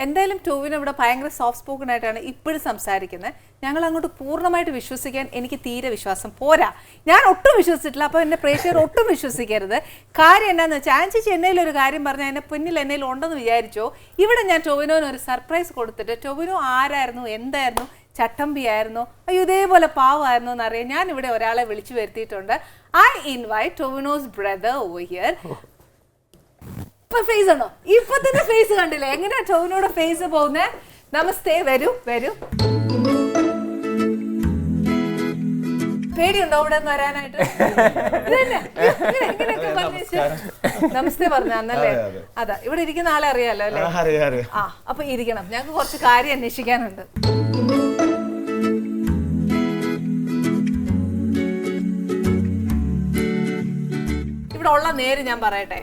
എന്തായാലും ടോവിനോ ഇവിടെ ഭയങ്കര സോഫ്റ്റ് സ്പോക്കൺ ആയിട്ടാണ് ഇപ്പോഴും സംസാരിക്കുന്നത്. ഞങ്ങൾ അങ്ങോട്ട് പൂർണ്ണമായിട്ട് വിശ്വസിക്കാൻ എനിക്ക് തീരെ വിശ്വാസം പോരാ. ഞാൻ ഒട്ടും വിശ്വസിച്ചിട്ടില്ല. അപ്പോൾ എന്നെ പ്രേക്ഷകർ ഒട്ടും വിശ്വസിക്കരുത്. കാര്യം എന്നാന്ന് വെച്ചാൽ ആൻസി ചെന്നൈയിൽ ഒരു കാര്യം പറഞ്ഞാൽ എന്നെ പിന്നിൽ എന്നേൽ ഉണ്ടെന്ന് വിചാരിച്ചോ. ഇവിടെ ഞാൻ ടോവിനോന് ഒരു സർപ്രൈസ് കൊടുത്തിട്ട് ടോവിനോ ആരായിരുന്നു, എന്തായിരുന്നു, ചട്ടമ്പിയായിരുന്നോ, അയ്യോ ഇതേപോലെ പാവമായിരുന്നോ എന്നറിയാം. ഞാൻ ഇവിടെ ഒരാളെ വിളിച്ചു വരുത്തിയിട്ടുണ്ട്. I invite Tovino's brother over here. ഇപ്പൊ ഫേസ് ആണോ? ഇപ്പൊ തന്നെ ഫേസ് കണ്ടില്ലേ എങ്ങനെയാ ടോവിനോയുടെ ഫേസ് പോകുന്നേ? നമസ്തേ, വരൂ വരൂ. പേടിയുണ്ടോ ഇവിടെ വരാനായിട്ട്? നമസ്തേ പറഞ്ഞല്ലേ? അതാ ഇവിടെ ഇരിക്കുന്ന ആളെ അറിയാലോ അല്ലേ? ആ അപ്പൊ ഇരിക്കണം, ഞങ്ങൾക്ക് കുറച്ച് കാര്യം അന്വേഷിക്കാനുണ്ട്. ഇവിടെ ഉള്ള നേര് ഞാൻ പറയട്ടെ.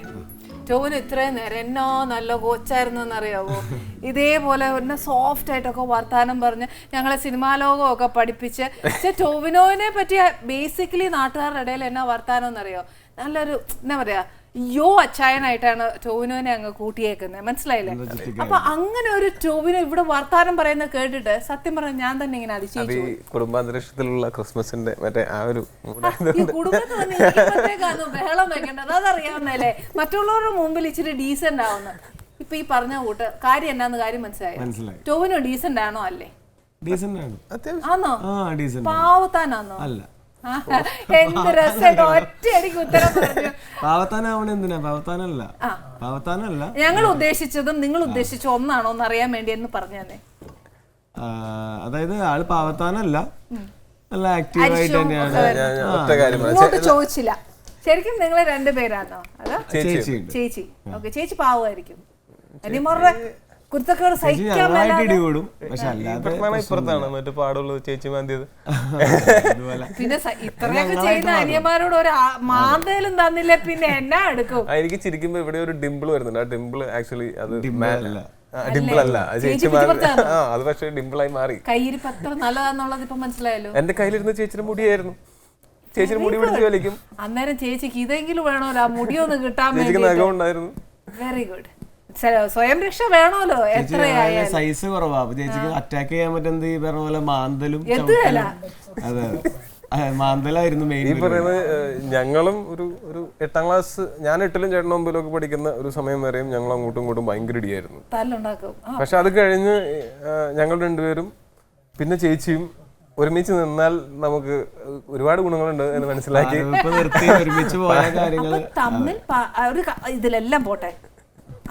ടോവിനോ ഇത്രയും നേരം എന്നാ നല്ല കോച്ചായിരുന്നു എന്നറിയാവോ? ഇതേപോലെ എന്നെ സോഫ്റ്റ് ആയിട്ടൊക്കെ വർത്താനം പറഞ്ഞ് ഞങ്ങളെ സിനിമാ ലോകമൊക്കെ പഠിപ്പിച്ച്. പക്ഷെ ടോവിനോവിനെ പറ്റിയ ബേസിക്കലി നാട്ടുകാരുടെ ഇടയിൽ എന്നാ വർത്താനം എന്നറിയോ? നല്ലൊരു എന്താ പറയാ അച്ചായനായിട്ടാണ് ടോവിനോനെ അങ്ങ് കൂട്ടിയേക്കുന്നത്, മനസ്സിലായില്ലേ? അപ്പൊ അങ്ങനെ ഒരു ടോവിനോ ഇവിടെ വർത്താനം പറയുന്നത് കേട്ടിട്ട് സത്യം പറഞ്ഞാൽ ഞാൻ തന്നെ ഇങ്ങനെ അതിശയിച്ചു. കുടുംബാന്തരീക്ഷത്തിലുള്ള ക്രിസ്മസിന്റെ മറ്റേ ആ ഒരു കുടുംബത്തിനൊന്നും ബഹളം വെക്കേണ്ടത് അതറിയാവുന്നല്ലേ? മറ്റുള്ളവരുടെ മുമ്പിൽ ഇച്ചിരി ഡീസന്റ് ആവുന്ന. ഇപ്പൊ ഈ പറഞ്ഞ കൂട്ട് കാര്യം എന്നാന്ന് കാര്യം മനസ്സിലായി. ടോവിനോ ഡീസന്റ് ആണോ? അല്ലേ? ആണോ? പാവത്താനാണോ? അല്ല. എന്ത് രസം, ഒറ്റയടിക്ക് ഉത്തരം പറഞ്ഞു. ഞങ്ങൾ ഉദ്ദേശിച്ചതും നിങ്ങൾ ഉദ്ദേശിച്ച ഒന്നാണോ എന്ന് അറിയാൻ വേണ്ടി എന്ന് പറഞ്ഞു തന്നെ. അതായത് ആള് പാവത്താനല്ല, നല്ല ആക്റ്റീവായിട്ട് തന്നെയാണ്. ചോദിച്ചില്ല. ശരിക്കും നിങ്ങളെ രണ്ടുപേരാണോ? അതോ ചേച്ചി? ഓക്കെ, ചേച്ചി പാവമായിരിക്കും. അനിമോറുടെ കുരുത്തക്കേട് സഹിക്കാൻ പിന്നെ ഇത്രയൊക്കെ ചെയ്യുന്ന അനിയന്മാരോട് ഒരു മാന്തേലും തന്നില്ലേ പിന്നെ എന്നാ എടുക്കും? എനിക്ക് ചിരിക്കുമ്പോ ഇവിടെ ഒരു ഡിംപിൾ വരുന്നുണ്ട്. ആ ഡിംപിൾ ആക്ച്വലി അത് ഡിംപിൾ അല്ല, അത് പക്ഷേ ഡിംപിളായി മാറി. കയ്യിരിപ്പ് അത്ര നല്ലതാന്നുള്ളത് ഇപ്പൊ മനസ്സിലായല്ലോ. എന്റെ കയ്യിലിരുന്ന് ചേച്ചിയുടെ മുടിയായിരുന്നു. ചേച്ചിയുടെ മുടി പിടിച്ച് വലിക്കും. അന്നേരം ചേച്ചിക്ക് ഇതെങ്കിലും വേണമല്ലോ ആ മുടിയൊന്ന് കിട്ടാൻ നഖമുണ്ടായിരുന്നു. Very good. സ്വയം രക്ഷ വേണമല്ലോ. എത്രയായാലും സൈസ് കുറവാ. ചേച്ചിക്ക് അറ്റാക്ക് ചെയ്യാൻ പറ്റുന്നത് ഈ പറഞ്ഞ പോലെ മാന്തലും. അതെ, മാന്തലായിരുന്നു മെയിൻ. ഈ പറയുന്നത് ഞങ്ങളും ഒരു 8ാം ക്ലാസ്, ഞാൻ 8ലും ചേട്ടനും 9ലൊക്കെ പഠിക്കുന്ന ഒരു സമയം വരെയും ഞങ്ങൾ അങ്ങോട്ടും ഇങ്ങോട്ടും ഭയങ്കര ഇടിയായിരുന്നു. പക്ഷെ അത് കഴിഞ്ഞ് ഞങ്ങൾ രണ്ടുപേരും പിന്നെ ചേച്ചിയും ഒരുമിച്ച് നിന്നാൽ നമുക്ക് ഒരുപാട് ഗുണങ്ങളുണ്ട് എന്ന് മനസ്സിലാക്കി ഒരുമിച്ച് പോയ കാര്യങ്ങൾ തമ്മിൽ ഇതിലെല്ലാം പോട്ടെ.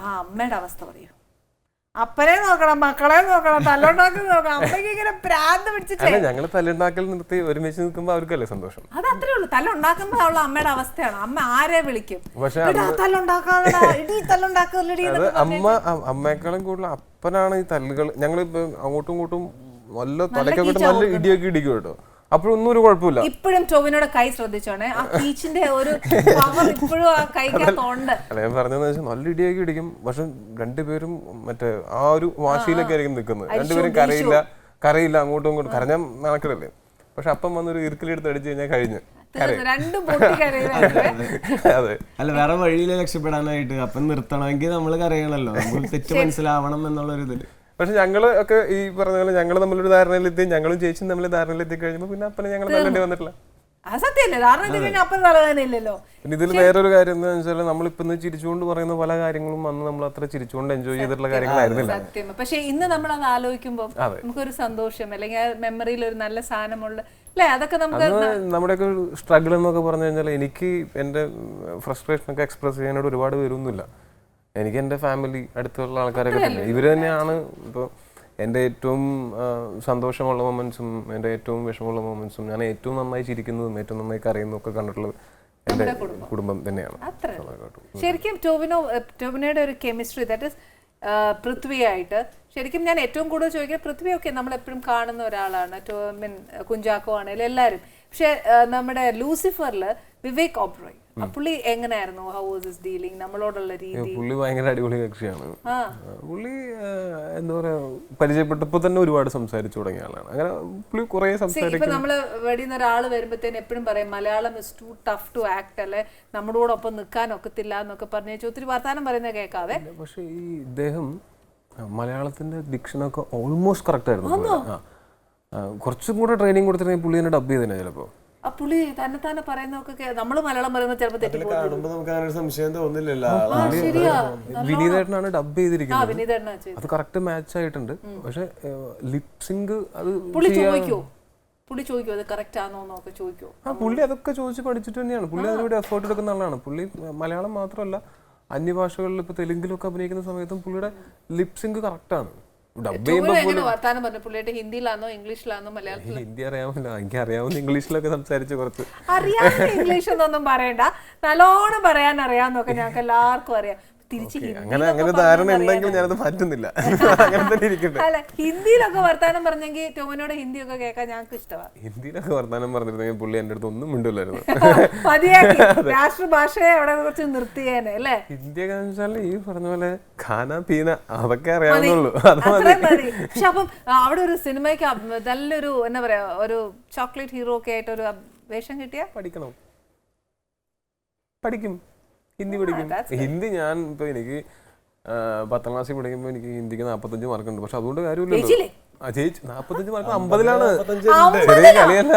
ആ അമ്മയുടെ അവസ്ഥ പറയൂ. അപ്പനെ നോക്കണം, മക്കളെ നോക്കണം, തല്ലുണ്ടാക്കി നോക്കണം. അമ്മയ്ക്ക് ഇങ്ങനെ പ്രാന്ത് പിടിച്ചിട്ട് ഞങ്ങൾ തല്ലുണ്ടാക്കൽ നിർത്തി ഒരുമിച്ച് നിൽക്കുമ്പോ അവർക്കല്ലേ സന്തോഷം. അത് അത്രേ ഉള്ളൂ. തല്ലുണ്ടാക്കുമ്പോ ഉള്ള അമ്മയുടെ അവസ്ഥയാണ്. അമ്മ ആരെ വിളിക്കും? അമ്മയെക്കാളും കൂടുതൽ അപ്പനാണ് ഈ തല്ലുകൾ. ഞങ്ങളിപ്പോ അങ്ങോട്ടും ഇങ്ങോട്ടും നല്ല തലക്കൊക്കെ നല്ല ഇടിയൊക്കെ ഇടിക്കും കേട്ടോ. അപ്പോഴൊന്നും ഒരു കുഴപ്പമില്ല. ഇപ്പോഴും ടോവിനോയുടെ കൈ ശ്രദ്ധിച്ചോണേ, ആ പീച്ചിന്റെ ഒരു പവർ ഇപ്പോഴും ആ കൈക്കകത്തുണ്ട്. അല്ല, ഞാൻ പറഞ്ഞതെന്ന് വെച്ചാൽ നല്ല ഇടിയൊക്കെ ഇടിക്കും. പക്ഷെ രണ്ടുപേരും മറ്റേ ആ ഒരു വാശിയിലൊക്കെ ആയിരിക്കും നിൽക്കുന്നത്. രണ്ടുപേരും കരയില്ല അങ്ങോട്ടും ഇങ്ങോട്ടും. കരഞ്ഞാൽ നടക്കില്ലല്ലേ? പക്ഷെ അപ്പം വന്നൊരു ഇറുക്കിലെടുത്ത് അടിച്ചു കഴിഞ്ഞാൽ കഴിഞ്ഞ്. അതെ, അല്ല വേറെ വഴിയിലെ രക്ഷപ്പെടാനായിട്ട് അപ്പം നിർത്തണമെങ്കിൽ നമ്മൾ കരയണല്ലോ. നമ്മൾ തെറ്റ് മനസ്സിലാവണം എന്നുള്ളൊരു ഇതില്. പക്ഷെ ഞങ്ങള് ഒക്കെ ഈ പറഞ്ഞ പോലെ ഞങ്ങൾ തമ്മിലൊരു ധാരണയിലെത്തി, ഞങ്ങളും ചേച്ചിയും തമ്മിൽ ധാരണയിലെത്തി കഴിഞ്ഞപ്പോ പിന്നെ അപ്പനെ ഞങ്ങൾ തല്ലേണ്ടി വന്നിട്ടില്ല. പിന്നെ ഇതിൽ വേറൊരു കാര്യം എന്താ വെച്ചാൽ നമ്മളിപ്പോ ചിരിച്ചുകൊണ്ട് പറയുന്ന പല കാര്യങ്ങളും അന്ന് നമ്മൾ അത്ര ചിരിച്ചുകൊണ്ട് എൻജോയ് ചെയ്തിട്ടുള്ള കാര്യങ്ങളായിരുന്നില്ല. പക്ഷെ ഇന്ന് നമ്മൾ അത് ആലോചിക്കുമ്പോൾ നമുക്കൊരു സന്തോഷം, അല്ലെങ്കിൽ മെമ്മറിയിൽ ഒരു നല്ല സാധനമുള്ള അതൊക്കെ നമുക്ക് നമ്മുടെയൊക്കെ സ്ട്രഗിൾ എന്നൊക്കെ പറഞ്ഞു കഴിഞ്ഞാൽ എനിക്ക് എന്റെ ഫ്രസ്ട്രേഷൻ ഒക്കെ എക്സ്പ്രസ് ചെയ്യാനായിട്ട് ഒരുപാട് പേരൊന്നുമില്ല. എനിക്ക് എൻ്റെ ഫാമിലി, അടുത്തുള്ള ആൾക്കാരൊക്കെ തന്നെ ഇവർ തന്നെയാണ്. ഇപ്പോൾ എൻ്റെ ഏറ്റവും സന്തോഷമുള്ള മൊമെന്റ്സും എൻ്റെ ഏറ്റവും വിഷമമുള്ള മൊമെന്റ്സും ഞാൻ ഏറ്റവും നന്നായി ചിരിക്കുന്നതും ഏറ്റവും നന്നായി കരയുന്നതും ഒക്കെ കണ്ടിട്ടുള്ളത് എൻ്റെ കുടുംബം തന്നെയാണ്. ശരിക്കും ടോവിനോയുടെ ഒരു കെമിസ്ട്രി, ദാറ്റ് ഇസ് പൃഥ്വിയായിട്ട് ശരിക്കും ഞാൻ ഏറ്റവും കൂടുതൽ ചോദിക്കുന്നത്, പൃഥ്വിയൊക്കെ നമ്മൾ എപ്പോഴും കാണുന്ന ഒരാളാണ്, കുഞ്ചാക്കോ ആണെങ്കിലും എല്ലാവരും. പക്ഷെ നമ്മുടെ ലൂസിഫറിൽ വിവേക് ഒബ്റോയ്, പുള്ളി എങ്ങനെയായിരുന്നു? ഹൗ വാസ് ഹിസ് ഡീലിംഗ് നമ്മളോടുള്ള രീതി? പുള്ളി ഭയങ്കര അടിപൊളി കക്ഷിയാണ്. പുള്ളി എന്താ പറയാ, പരിചയപ്പെട്ടപ്പോ തന്നെ ഒരുപാട് സംസാരിച്ചു തുടങ്ങിയ ആളാണ്. അങ്ങനെ പുള്ളി കുറെ സംസാരിക്കും. ഇപ്പൊ നമ്മള് വെടിയുന്ന ഒരാൾ വരുമ്പോഴത്തേന് എപ്പോഴും പറയും Malayalam is too tough to act, അല്ലെ നമ്മളോടൊപ്പം നിൽക്കാൻ ഒക്കത്തില്ല എന്നൊക്കെ പറഞ്ഞു ഒത്തിരി വർത്താനം പറയുന്നത് കേൾക്കാതെ. പക്ഷെ ഈ ഇദ്ദേഹം മലയാളത്തിന്റെ ഡിക്ഷനൊക്കെ ഓൾമോസ്റ്റ് കറക്റ്റ് ആയിരുന്നു. കുറച്ചും കൂടെ ട്രെയിനിങ് കൊടുത്തിട്ടുണ്ടെങ്കിൽ പുള്ളി തന്നെ ഡബ് ചെയ്തേനെ ചിലപ്പോ. ആ പുള്ളി തന്നെ പറയുന്നൊക്കെ നമ്മള് മലയാളം പറയുന്നത് ചിലപ്പോൾ തെറ്റിപ്പോകും. കാണുമ്പോ നമുക്ക് അങ്ങനെ ഒരു സംശയം തോന്നില്ലല്ലോ. വിനീതേട്ടനാണ് ഡബ് ചെയ്തിരിക്കുന്നത്. വിനീതേട്ടനാ ചെയ്തത്. അത് കറക്റ്റ് മാച്ച് ആയിട്ടുണ്ട്. പക്ഷെ ലിപ്സിംഗ് അത് പുള്ളി ചോദിക്കോ അത് കറക്റ്റ് ആണോ എന്നൊക്കെ ചോദിക്കോ? പുള്ളി അതൊക്കെ ചോദിച്ച് പഠിച്ചിട്ട് തന്നെയാണ്. പുള്ളി അതിലൂടെ എഫേർട്ട് എടുക്കുന്ന ആളാണ്. പുള്ളി മലയാളം മാത്രമല്ല അന്യഭാഷകളിൽ ഇപ്പൊ തെലുങ്കിലൊക്കെ അഭിനയിക്കുന്ന സമയത്തും പുള്ളിയുടെ ലിപ്സിംഗ് കറക്റ്റ് ആണ്. ഡബ് ചെയ്യുമ്പോൾ വർത്താനം പറഞ്ഞു പുള്ളിയുടെ ഹിന്ദിയിലാണോ ഇംഗ്ലീഷിലാണോ മലയാളത്തിൽ? ഹിന്ദി അറിയാമല്ലോ. എനിക്ക് അറിയാവുന്ന ഇംഗ്ലീഷിലൊക്കെ സംസാരിച്ച് കുറച്ച്. അറിയാവുന്ന ഇംഗ്ലീഷ് എന്നൊന്നും പറയണ്ട, നല്ലോണം പറയാൻ അറിയാവുന്നൊക്കെ ഞങ്ങൾക്ക് എല്ലാവർക്കും അറിയാം. അങ്ങനെ ധാരണ ഉണ്ടെങ്കിൽ ഞാനത് മാറ്റുന്നില്ല. അങ്ങനെ തന്നെ ഇരിക്കട്ടെ. അല്ല, ഹിന്ദിയിലൊക്കെ വർത്താനം പറഞ്ഞെങ്കിൽ ടോമിനോട് ഹിന്ദിയൊക്കെ കേൾക്കാൻ ഞങ്ങൾക്ക് ഇഷ്ടമാണ്. ഹിന്ദിയിലൊക്കെ വർത്താനം പറഞ്ഞിരുന്നെങ്കിൽ പുള്ളി എന്റെ അടുത്ത് ഒന്നും മിണ്ടില്ലായിരുന്നു. രാഷ്ട്രഭാഷയെ അവിടെ കുറച്ച് നിർത്തിയേനെ അല്ലേ? ഹിന്ദിയൊക്കെ വെച്ചാൽ ഈ പറഞ്ഞ പോലെ ഖാന പീന അതൊക്കെ അറിയാവുന്നുള്ളൂ. പക്ഷെ അപ്പം അവിടെ ഒരു സിനിമയ്ക്ക് നല്ലൊരു എന്താ പറയാ ഒരു ചോക്ലേറ്റ് ഹീറോ ഒക്കെ ആയിട്ട് ഒരു വേഷം കിട്ടിയാ പഠിക്കും. ഹിന്ദി പഠിക്കും. ഹിന്ദി ഞാൻ ഇപ്പൊ എനിക്ക് 10ാം ക്ലാസ്സിൽ പഠിക്കുമ്പോൾ എനിക്ക് ഹിന്ദിക്ക് 45 മാർക്കുണ്ട്. പക്ഷെ അതുകൊണ്ട് കാര്യമില്ലല്ലോ. ജയിച്ചു 45 മാർക്ക് 50ലാണ്. ചെറിയ കളിയല്ല.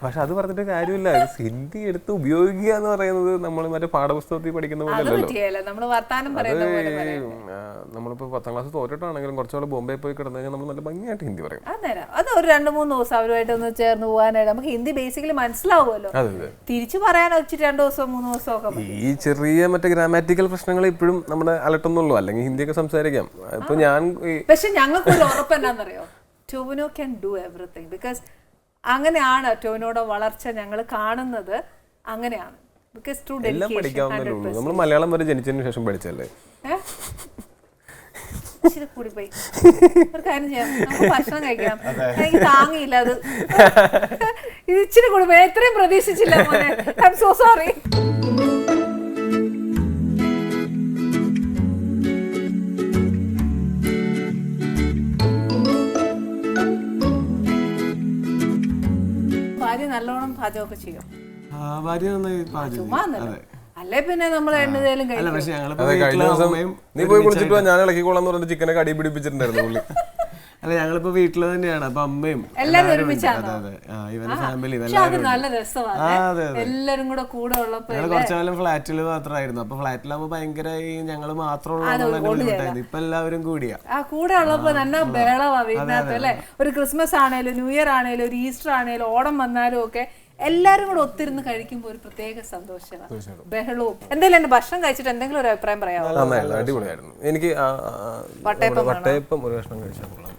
പക്ഷെ അത് പറഞ്ഞിട്ട് കാര്യമില്ല. ഹിന്ദി എടുത്ത് ഉപയോഗിക്കുക എന്ന് പറയുന്നത് നമ്മൾ മറ്റേ പാഠപുസ്തകത്തിൽ പഠിക്കുന്ന പോലെ അല്ലല്ലോ. നമ്മളിപ്പോ 10ാം ക്ലാസ് തോറ്റിട്ടാണെങ്കിലും കുറച്ചുകൂടെ ബോംബെ പോയി കിടന്നു കഴിഞ്ഞാൽ നമ്മൾ നല്ല ഭംഗിയായിട്ട് ഹിന്ദി പറയും. അത് ഒരു 2-3 ദിവസം അവരുമായിട്ട് ഒന്ന് ചേർന്ന് പോകാനായിട്ട് നമുക്ക് ഹിന്ദി ബേസിക്കലി മനസ്സിലാവുമല്ലോ. തിരിച്ചു പറയാനോ 2 ദിവസം 3 ദിവസം ഒക്കെ. ഈ ചെറിയ മറ്റേ ഗ്രാമാറ്റിക്കൽ പ്രശ്നങ്ങൾ ഇപ്പോഴും നമ്മുടെ അലട്ടുന്നുള്ളൂ. അല്ലെങ്കിൽ ഹിന്ദിയൊക്കെ സംസാരിക്കാം. ഇപ്പൊ ഞാൻ പക്ഷെ ഞങ്ങൾക്ക് ഉറപ്പ് എന്താണെന്നറിയോ, Tovino can do everything. Because അങ്ങനെയാണ് ടോവിനോയുടെ വളർച്ച ഞങ്ങൾ കാണുന്നത്. അങ്ങനെയാണ്. Because through dedication. നമ്മൾ മലയാളം വരെ ജനിച്ചതിന് ശേഷം പഠിച്ചല്ലേ. ഇച്ചിരി കൂടിപ്പോയി. ഒരു കാര്യം ചെയ്യാം, നമുക്ക് ഭക്ഷണം കഴിക്കണം. എനിക്ക് താങ്ങിയില്ല അത്. ഇത് ഇച്ചിരി കൂടിപ്പോയി. എത്രയും പ്രതീക്ഷിച്ചില്ല മോനെ. I am so sorry. നല്ലോണം പാചകമൊക്കെ ചെയ്യും. അല്ലേ പിന്നെ നമ്മൾ എണ്ണതേലും നീ പോയി കുളിച്ചിട്ട് ഞാൻ ഇളക്കിക്കോളാന്ന് പറഞ്ഞിട്ട് ചിക്കനൊക്കെ അടി പിടിപ്പിച്ചിട്ടുണ്ടായിരുന്നു. അല്ല, ഞങ്ങളിപ്പോ വീട്ടില് തന്നെയാണ്. അപ്പൊ അമ്മയും എല്ലാരും ഒരുമിച്ചാണ്. ഇവന്റെ ഫാമിലി നല്ല രസമാണ് എല്ലാരും കൂടെ കൂടെ ഉള്ളപ്പോ. കുറച്ചു കാലം ഫ്ലാറ്റിൽ മാത്രമായിരുന്നു. അപ്പൊ ഫ്ലാറ്റിലാകുമ്പോ ഭയങ്കര ഞങ്ങള് മാത്രമുള്ള. ഇപ്പൊ എല്ലാവരും കൂടിയാ കൂടെ ഉള്ളപ്പോ നല്ല ബഹളമാ വീട്ടിനകത്ത് അല്ലെ. ഒരു ക്രിസ്മസ് ആണേലും ന്യൂ ഇയർ ആണേലും ഒരു ഈസ്റ്റർ ആണേലും ഓണം വന്നാലും ഒക്കെ എല്ലാരും കൂടെ ഒത്തിരുന്ന് കഴിക്കുമ്പോൾ ഒരു പ്രത്യേക സന്തോഷമാണ്, ബഹളവും. എന്തായാലും എന്റെ ഭക്ഷണം കഴിച്ചിട്ട് എന്തെങ്കിലും ഒരു അഭിപ്രായം പറയാമോ? അടിപൊളിയായിരുന്നു. എനിക്ക് വട്ടയപ്പം ഒരു ഭക്ഷണം കഴിച്ചാൽ കൊള്ളാം.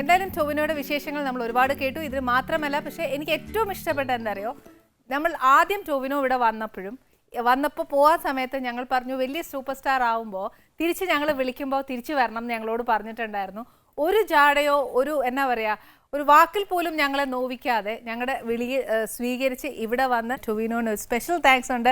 എന്തായാലും ടോവിനോയുടെ വിശേഷങ്ങൾ നമ്മൾ ഒരുപാട് കേട്ടു. ഇത് മാത്രമല്ല, പക്ഷെ എനിക്ക് ഏറ്റവും ഇഷ്ടപ്പെട്ട എന്താ അറിയോ, നമ്മൾ ആദ്യം ടോവിനോ ഇവിടെ വന്നപ്പോൾ പോകാൻ സമയത്ത് ഞങ്ങൾ പറഞ്ഞു വലിയ സൂപ്പർ സ്റ്റാർ ആവുമ്പോൾ തിരിച്ച് ഞങ്ങൾ വിളിക്കുമ്പോൾ തിരിച്ചു വരണം എന്ന് ഞങ്ങളോട് പറഞ്ഞിട്ടുണ്ടായിരുന്നു. ഒരു ജാടയോ ഒരു എന്നാ പറയുക ഒരു വാക്കിൽ പോലും ഞങ്ങളെ നോവിക്കാതെ ഞങ്ങളുടെ വിളി സ്വീകരിച്ച് ഇവിടെ വന്ന് ടോവിനോന് സ്പെഷ്യൽ താങ്ക്സ് ഉണ്ട്.